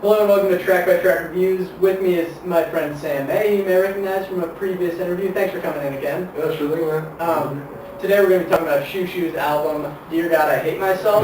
Hello and welcome to Track by Track Reviews. With me is my friend Sam May, you may recognize from a previous interview. Thanks for coming in again. Yeah, sure thing, man. Today we're going to be talking about Shoe Shoe's album, Dear God, I Hate Myself.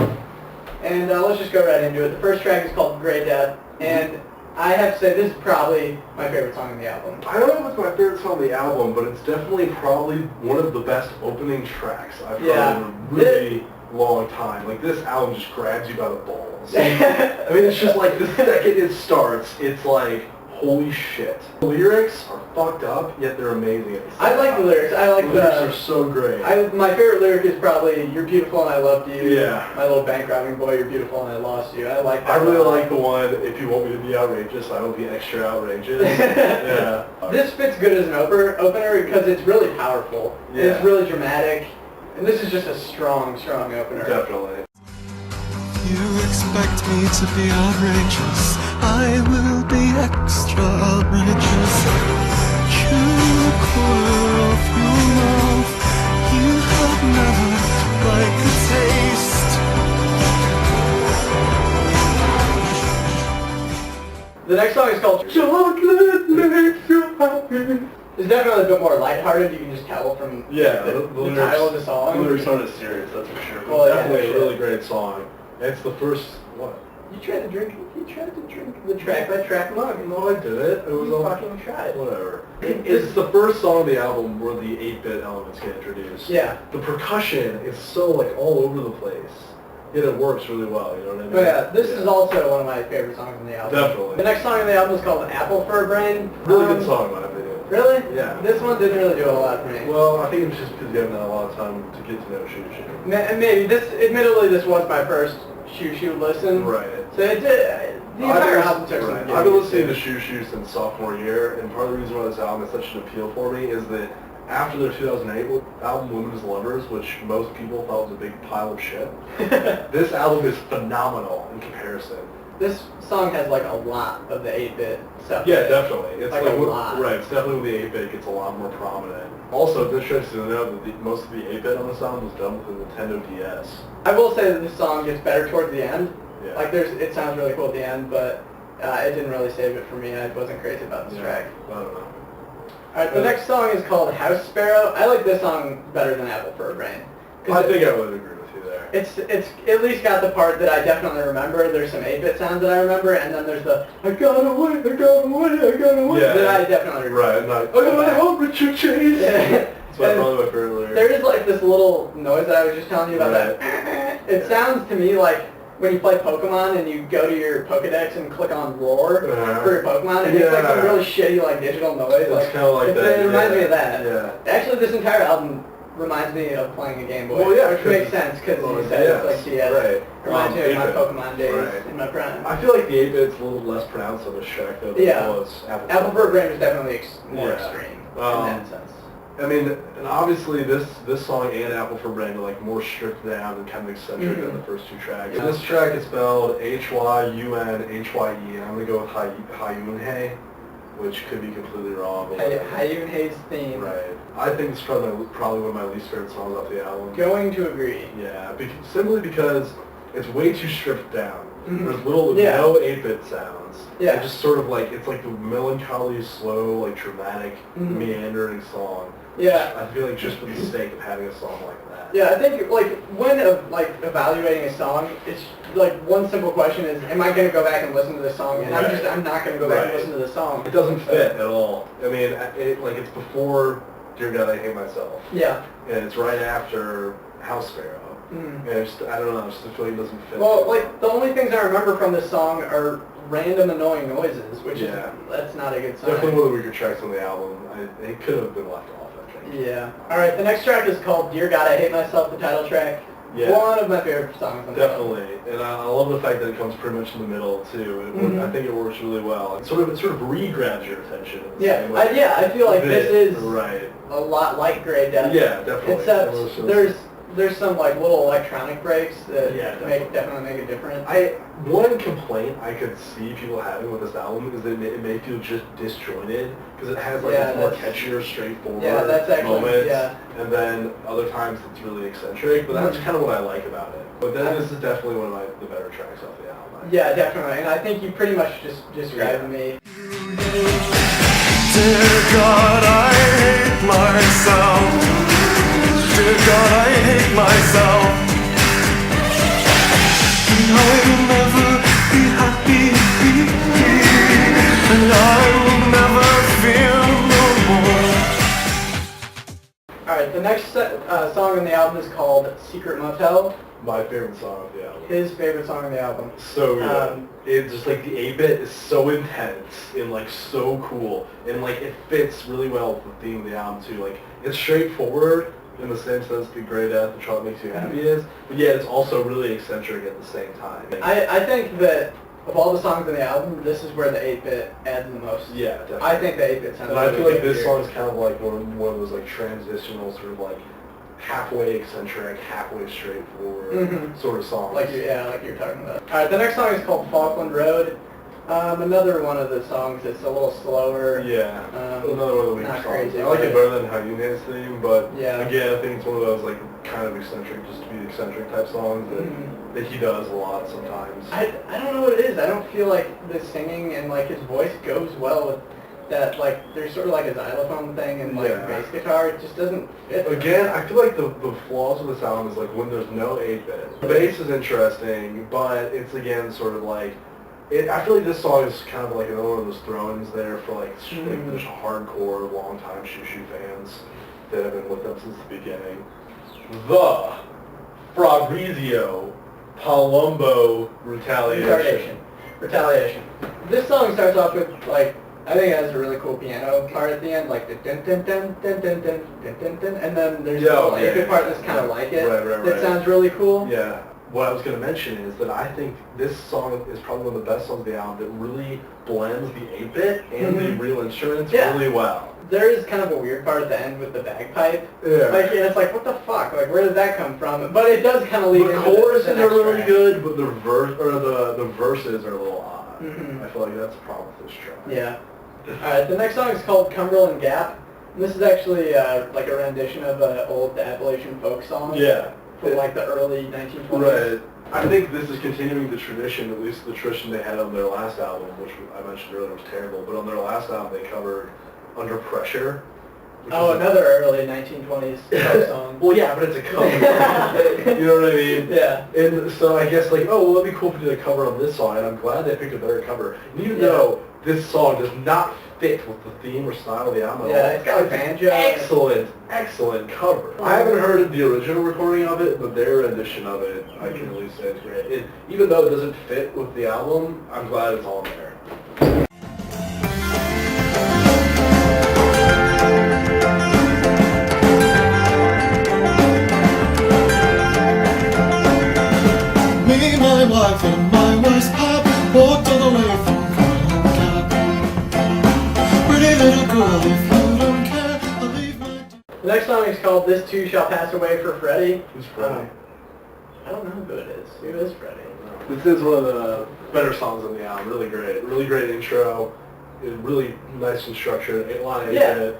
And let's just go right into it. The first track is called Gray Death, and I have to say this is probably my favorite song on the album. I don't know if it's my favorite song on the album, but it's definitely probably one of the best opening tracks I've heard in a really long time. Like, this album just grabs you by the balls. I mean, it's just like, the second it starts, it's like, holy shit. The lyrics are fucked up, yet they're amazing at the same time. I like the lyrics. I like the lyrics are so great. My favorite lyric is probably, "You're beautiful and I loved you." Yeah. "My little bank robbing boy, you're beautiful and I lost you." I like that. I really like the one, "If you want me to be outrageous, I will be extra outrageous." Yeah. This fits good as an opener because it's really powerful. Yeah. It's really dramatic. And this is just a strong opener. Definitely. You expect me to be outrageous, I will be extra outrageous. You corner of your mouth, you have never like a taste. The next song is called Chocolate Makes You Happy. It's definitely a bit more lighthearted, you can just tell from the title of the song. The lyrics aren't as serious, that's for sure. Well, definitely a really great song. It's the first, what? You tried to drink the track by track mug. No, I did it. It was You fucking tried. Whatever. It's the first song on the album where the 8-bit elements get introduced. Yeah. The percussion is so like all over the place. Yet it works really well, you know what I mean? Oh yeah, this is also one of my favorite songs on the album. Definitely. The next song on the album is called Apple for a Brain. Really good song, in my opinion. Really? Yeah. This one didn't really do a lot for me. Well, I think it's just because you haven't had a lot of time to get to know Shoe Shoe. Maybe. Admittedly, this was my first Shoe Shoe listen. Right. So it did, the entire album took some Right. getting I've been used listening to Shoe Shoe since sophomore year, and part of the reason why this album is such an appeal for me is that after their 2008 album, Women's Lovers, which most people thought was a big pile of shit, this album is phenomenal in comparison. This song has like a lot of the 8-bit stuff. Yeah, definitely. It's like a lot. Right, it's definitely with the 8-bit gets a lot more prominent. Also, it's interesting to know that most of the 8-bit on this album was done with the Nintendo DS. I will say that this song gets better towards the end. Yeah. Like it sounds really cool at the end, but it didn't really save it for me. I wasn't crazy about this track. I don't know. Alright, the next song is called House Sparrow. I like this song better than Apple for a Brain. I think I would agree with you there. It's at least got the part that I definitely remember. There's some 8-bit sounds that I remember, and then there's the I got away that I definitely remember. Right, not I hope Richard Chase. That's probably my favorite lyric. There is like this little noise that I was just telling you about that. It sounds to me like when you play Pokemon and you go to your Pokedex and click on Roar for your Pokemon, and it's like some really shitty like digital noise. It's kind of like that. It reminds me of that. Yeah. Actually, this entire album reminds me of playing a Game Boy, well, yeah, which makes sense because you said it's like DS. Right. It reminds me of my Pokemon days in my prime. I feel like the 8-bit's a little less pronounced on this track though than it was Apple for a Brain is definitely more extreme in that sense. I mean, and obviously this song and Apple for Brain are like more stripped down and kind of eccentric than the first two tracks. So this track is spelled Hyunhye, and I'm gonna go with Hyunhye, which could be completely wrong. Hyunhye's theme. Right. I think it's probably one of my least favorite songs off the album. Going to agree. Yeah, simply because it's way too stripped down. There's no 8-bit sounds. Yeah. It's just sort of like, it's like a melancholy, slow, like dramatic, meandering song. Yeah. I feel like just for the sake of having a song like that. Yeah, I think like when evaluating a song, it's like one simple question is, am I going to go back and listen to this song? And I'm not going to go back and listen to the song. It doesn't fit at all. I mean, it's before Dear God, I Hate Myself. Yeah. And it's right after House Sparrow. And I don't know, I just feel like it doesn't fit. Well, like the only things I remember from this song are random annoying noises, which is that's not a good sign. Definitely one of the weaker tracks on the album. It could have been left off, I think. Yeah. All right, the next track is called Dear God, I Hate Myself, the title track. Yeah. One of my favorite songs on the album. Definitely, and I love the fact that it comes pretty much in the middle too. I think it works really well. It sort of re-grabs your attention. I feel like this is a lot like Gray Death. Yeah, definitely. Except there's some like little electronic breaks that definitely make it different. One complaint I could see people having with this album is that it may feel just disjointed because it has like more catchier, straightforward moments, and then other times it's really eccentric. But that's kind of what I like about it. But then this is definitely one of the better tracks off the album. Yeah, definitely. And I think you pretty much just described me. Dear God, I hate myself. Dear God, I hate myself. And I will never be happy. And I will never feel no more. Alright, the next song on the album is called Secret Motel. My favorite song of the album. His favorite song on the album. So good. It's just like the 8-bit is so intense and like so cool, and like it fits really well with the theme of the album too. Like it's straightforward in the same sense the Grey Death and Try What Makes You Happy is, but yet it's also really eccentric at the same time. I think that of all the songs on the album, this is where the 8-bit adds the most. Yeah, definitely. I think the 8-bit sounds And I feel really like good this here. song is kind of like one of those like transitional sort of like halfway eccentric, halfway straightforward sort of songs. Like you're talking about. Alright, the next song is called Falkland Road. Another one of the songs that's a little slower. Yeah, another one of the weaker not songs. crazy, I like but- it better than How You Dance theme, but Yeah. again, I think it's one of those like kind of eccentric, just to be eccentric type songs that he does a lot sometimes. I don't know what it is. I don't feel like the singing and like his voice goes well with that. Like there's sort of like a xylophone thing and like Yeah. bass guitar. It just doesn't fit. Again, I feel like the flaws of this album is like when there's no 8-bit. The bass is interesting, but it's again sort of like, I feel like this song is kind of like another one of those throw-ins there for like there's hardcore, long-time Shoo fans that have been with them since the beginning. The Fabrizio Palumbo Retaliation. Retaliation. This song starts off with like, I think it has a really cool piano part at the end, like the dun dun dun dun dun dun dun dun dun, and then there's a little 8-bit part that's kind of like it. Right. That sounds really cool. Yeah. What I was going to mention is that I think this song is probably one of the best songs of the album that really blends the 8-bit and the real instruments really well. There is kind of a weird part at the end with the bagpipe. Yeah. Like, and it's like, what the fuck? Like, where did that come from? But it does kind of lead The into choruses the are next really track. good, but the verses are a little odd. I feel like that's a problem with this track. Yeah. Alright, the next song is called Cumberland Gap. And this is actually like a rendition of an old Appalachian folk song. Yeah. From like the early 1920s. Right. I think this is continuing the tradition, at least the tradition they had on their last album, which I mentioned earlier was terrible, but on their last album they covered Under Pressure. Oh, another early 1920s folk song. Well, yeah, but it's a cover. You know what I mean? Yeah. And so I guess like, oh, well, it'd be cool if we did a cover on this song, and I'm glad they picked a better cover. And even though this song does not fit with the theme or style of the album at all. Yeah, it's got a banjo. Excellent cover. I haven't heard the original recording of it, but their rendition of it, I can at least say is great. Even though it doesn't fit with the album, I'm glad it's on there. Me, my wife, and my worst pop walked all the way from Cumberland Gap. Pretty little girl, if you don't care, I'll leave my... The next song is called This Too Shall Pass Away for Freddie. Who's Freddie? I don't know who it is. Who is Freddie? This is one of the better songs on the album. Really great intro. Really nice and structured. A lot of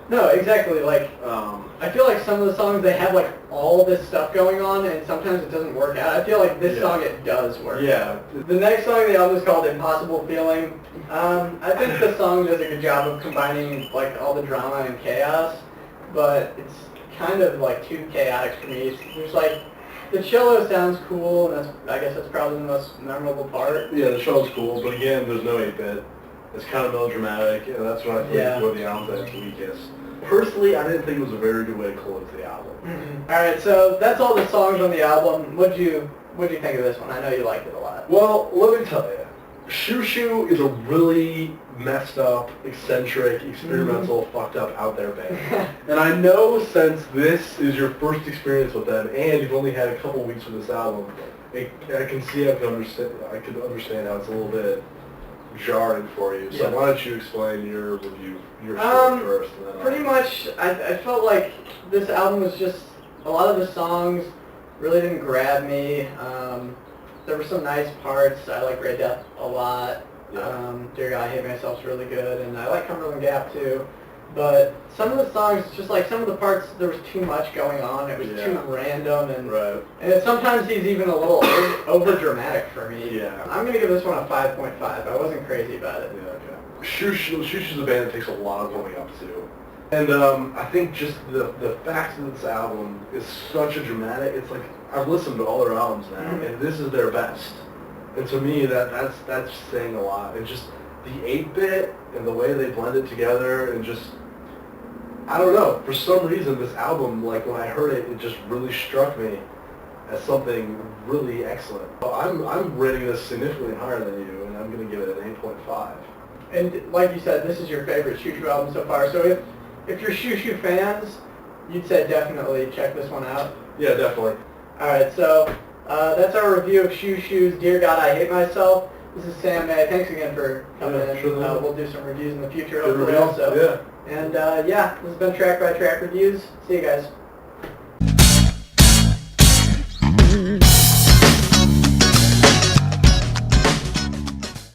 no, exactly. Like, I feel like some of the songs, they have like all this stuff going on, and sometimes it doesn't work out. I feel like this song, it does work out. The next song on the album is called Impossible Feeling. I think the song does a good job of combining like all the drama and chaos, but it's kind of like too chaotic for me. There's like, the cello sounds cool, and I guess that's probably the most memorable part. Yeah, the show's cool, but again, there's no 8-bit. It's kind of melodramatic, and that's what I think where the album's at its weakest. Personally, I didn't think it was a very good way to close the album. Alright, so that's all the songs on the album. What'd you think of this one? I know you liked it a lot. Well, let me tell you, Shoo Shoo is a really messed up, eccentric, experimental, fucked up, out there band. And I know since this is your first experience with them, and you've only had a couple weeks with this album, I can see, I could understand how it's a little bit jarring for you. So why don't you explain your review, your story first? And then pretty much, I felt like this album was just, a lot of the songs really didn't grab me. There were some nice parts. I like Grey Death a lot. Dear God, I Hate Myself's really good, and I like Cumberland Gap too. But some of the songs, just like some of the parts, there was too much going on. It was too random, and sometimes he's even a little over dramatic for me. Yeah. I'm gonna give this one a 5.5. I wasn't crazy about it. Yeah, okay. Shoosh is a band that takes a lot of going up to. And I think just the fact that this album is such a dramatic, it's like, I've listened to all their albums now, and this is their best. And to me, that's saying a lot. And just the 8-bit and the way they blend it together, and just, I don't know, for some reason this album, like when I heard it, it just really struck me as something really excellent. I'm rating this significantly higher than you, and I'm going to give it an 8.5. And like you said, this is your favorite Shoo Shoo album so far. So if you're Shoo Shoo fans, you'd say definitely check this one out. Yeah, definitely. All right, so that's our review of Shoo Shoo's Dear God, I Hate Myself. This is Sam May. Thanks again for coming in. Sure. We'll do some reviews in the future, hopefully also. Yeah. And this has been Track by Track Reviews. See you guys.